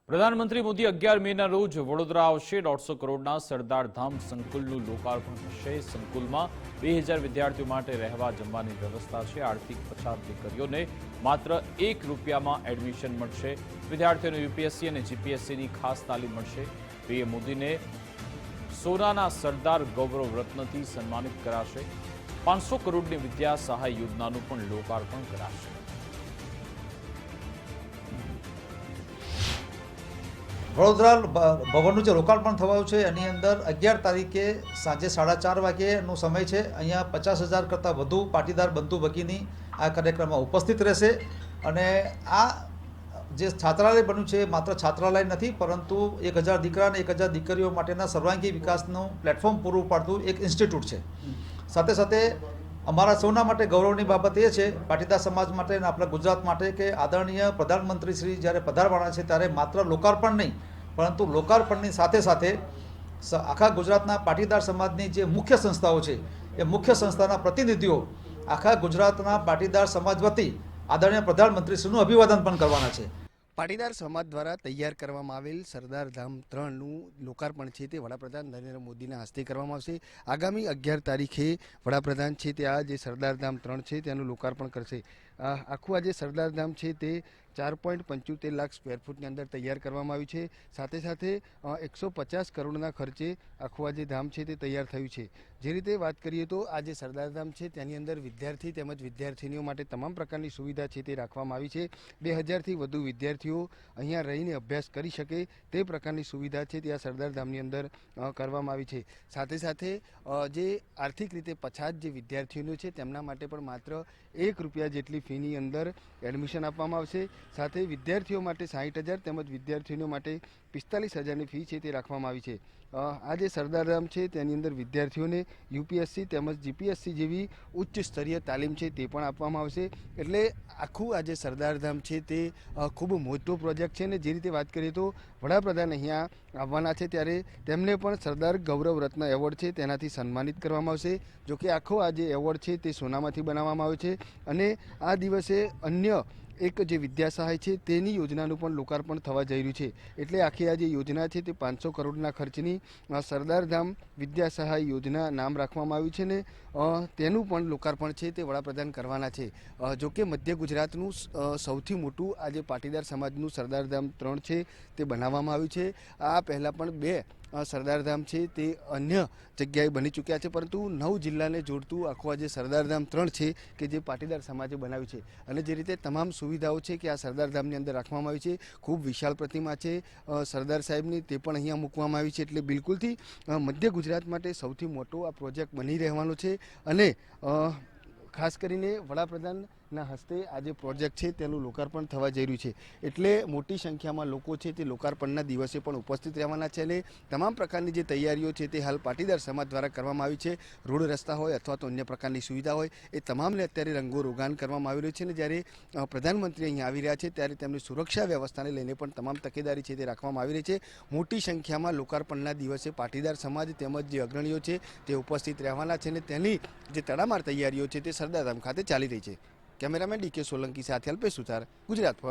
પ્રધાનમંત્રી મોદી 11 મેના રોજ વડોદરા આવશે। 150 કરોડના સરદાર ધામ સંકુલનું લોકાર્પણ થશે। સંકુલમાં 2000 વિદ્યાર્થીઓ માટે રહેવા જમવાની વ્યવસ્થા છે। આર્થિક પછાત દીકરીઓને માત્ર ₹1 એડમિશન મળશે। વિદ્યાર્થીઓને યુપીએસસી અને જીપીએસસીની ખાસ તાલીમ મળશે। પીએમ મોદીને સોનાના સરદાર ગૌરવ રત્નથી સન્માનિત કરાશે। 500 કરોડની વિદ્યા સહાય યોજનાનું પણ લોકાર્પણ કરાશે। વડોદરા ભવનનું જે લોકાર્પણ થવાનું છે એની અંદર 11 તારીખે સાંજે 4:30 વાગ્યાનો સમય છે। અહીંયા 50,000 કરતાં વધુ પાટીદાર બંધુ ભગીની આ કાર્યક્રમમાં ઉપસ્થિત રહેશે। અને આ જે છાત્રાલય બન્યું છે માત્ર છાત્રાલય નથી, પરંતુ 1000 દીકરા અને 1000 દીકરીઓ માટેના સર્વાંગી વિકાસનું પ્લેટફોર્મ પૂરું પાડતું એક ઇન્સ્ટિટ્યૂટ છે। સાથે સાથે અમારા સૌના માટે ગૌરવની બાબત એ છે, પાટીદાર સમાજ માટે અને આપણા ગુજરાત માટે, કે આદરણીય પ્રધાનમંત્રી શ્રી જ્યારે પધારવાના છે ત્યારે માત્ર લોકાર્પણ નહીં, પરંતુ લોકાર્પણની સાથે સાથે આખા ગુજરાતના પાટીદાર સમાજની જે મુખ્ય સંસ્થાઓ છે એ મુખ્ય સંસ્થાના પ્રતિનિધિઓ આખા ગુજરાતના પાટીદાર સમાજ વતી આદરણીય પ્રધાનમંત્રીશ્રીનું અભિવાદન પણ કરવાના છે। પાટીદાર સમાજ દ્વારા તૈયાર કરવામાં આવેલ સરદાર ધામ 3નું લોકાર્પણ છે તે વડાપ્રધાન નરેન્દ્ર મોદીના હસ્તે કરવામાં આવશે। આગામી 11 તારીખે વડાપ્રધાન છે તે આ જે સરદાર ધામ 3 છે તેનું લોકાર્પણ કરશે। આખું આ જે સરદાર ધામ છે તે 4.75 લાખ સ્ક્વેર ફૂટની અંદર તૈયાર કરવામાં આવ્યું છે। સાથે સાથે 150 કરોડના ખર્ચે આખું આ જે ધામ છે તે તૈયાર થયું છે। જે રીતે વાત કરીએ તો આ જે સરદાર ધામ છે તેની અંદર વિદ્યાર્થી તેમજ વિદ્યાર્થીનીઓ માટે તમામ પ્રકારની સુવિધા છે તે રાખવામાં આવી છે। 2000થી વધુ વિદ્યાર્થીઓ અહીંયા રહીને અભ્યાસ કરી શકે તે પ્રકારની સુવિધા છે તે આ સરદાર ધામની અંદર કરવામાં આવી છે। સાથે સાથે જે આર્થિક રીતે પછાત જે વિદ્યાર્થીઓ છે તેમના માટે પણ માત્ર ₹1 જેટલી ફીની અંદર એડમિશન આપવામાં આવશે। સાથે વિદ્યાર્થીઓ માટે 60,000 તેમજ વિદ્યાર્થીઓ માટે 45,000ની ફી છે તે રાખવામાં આવી છે। આ જે સરદાર ધામ છે તેની અંદર વિદ્યાર્થીઓને યુપીએસસી તેમજ જીપીએસસી જેવી ઉચ્ચ સ્તરીય તાલીમ છે તે પણ આપવામાં આવશે। એટલે આખું આ જે સરદાર ધામ છે તે ખૂબ મોટો પ્રોજેક્ટ છે। ને જે રીતે વાત કરીએ તો વડાપ્રધાન અહીંયા આવવાના છે ત્યારે તેમને પણ સરદાર ગૌરવ રત્ન એવોર્ડ છે તેનાથી સન્માનિત કરવામાં આવશે। જોકે આખો આ જે એવોર્ડ છે તે સોનામાંથી બનાવવામાં આવ્યો છે અને આ દિવસે અન્ય એક જે વિદ્યા સહાય છે તેની યોજનાનું પણ લોકાર્પણ થવા જઈ રહ્યું છે। એટલે આખી આ જે યોજના છે તે 500 કરોડના ખર્ચની સરદાર ધામ વિદ્યા સહાય યોજના નામ રાખવામાં આવ્યું છે ને તેનું પણ લોકાર્પણ છે તે વડાપ્રધાન કરવાના છે। જોકે મધ્ય ગુજરાતનું સૌથી મોટું આ જે પાટીદાર સમાજનું સરદાર ધામ 3 છે તે બનાવવામાં આવ્યું છે। આ પહેલાં પણ 2 સરદાર ધામ છે તે અન્ય જગ્યાએ બની ચૂક્યા છે, પરંતુ 9 જિલ્લાને જોડતું આખું આ જે સરદાર ધામ 3 છે કે જે પાટીદાર સમાજે બનાવ્યું છે। અને જે રીતે તમામ સુવિધાઓ છે કે આ સરદાર ધામની અંદર રાખવામાં આવી છે, ખૂબ વિશાળ પ્રતિમા છે સરદાર સાહેબની, તે પણ અહીંયા મૂકવામાં આવી છે। એટલે બિલકુલથી મધ્ય ગુજરાત માટે સૌથી મોટો આ પ્રોજેક્ટ બની રહેવાનો છે અને ખાસ કરીને વડાપ્રધાનના હસ્તે આ જે પ્રોજેક્ટ છે તેનું લોકાર્પણ થવા જઈ રહ્યું છે। એટલે મોટી સંખ્યામાં લોકો છે તે લોકાર્પણના દિવસે પણ ઉપસ્થિત રહેવાના છે અને તમામ પ્રકારની જે તૈયારીઓ છે તે હાલ પાટીદાર સમાજ દ્વારા કરવામાં આવી છે। રોડ રસ્તા હોય અથવા તો અન્ય પ્રકારની સુવિધા હોય એ તમામને અત્યારે રંગો રોગાન કરવામાં આવી રહ્યું છે। અને જ્યારે પ્રધાનમંત્રી અહીંયા આવી રહ્યા છે ત્યારે તેમની સુરક્ષા વ્યવસ્થાને લઈને પણ તમામ તકેદારી છે તે રાખવામાં આવી રહી છે। મોટી સંખ્યામાં લોકાર્પણના દિવસે પાટીદાર સમાજ તેમજ જે અગ્રણીઓ છે તે ઉપસ્થિત રહેવાના છે અને તેની જે તડામાર તૈયારીઓ છે તે સરદાર ધામ ખાતે ચાલી રહી છે। કેમેરામેન ડીકે સોલંકી સાથે અલ્પેશ સુથાર, ગુજરાત ફર્સ્ટ।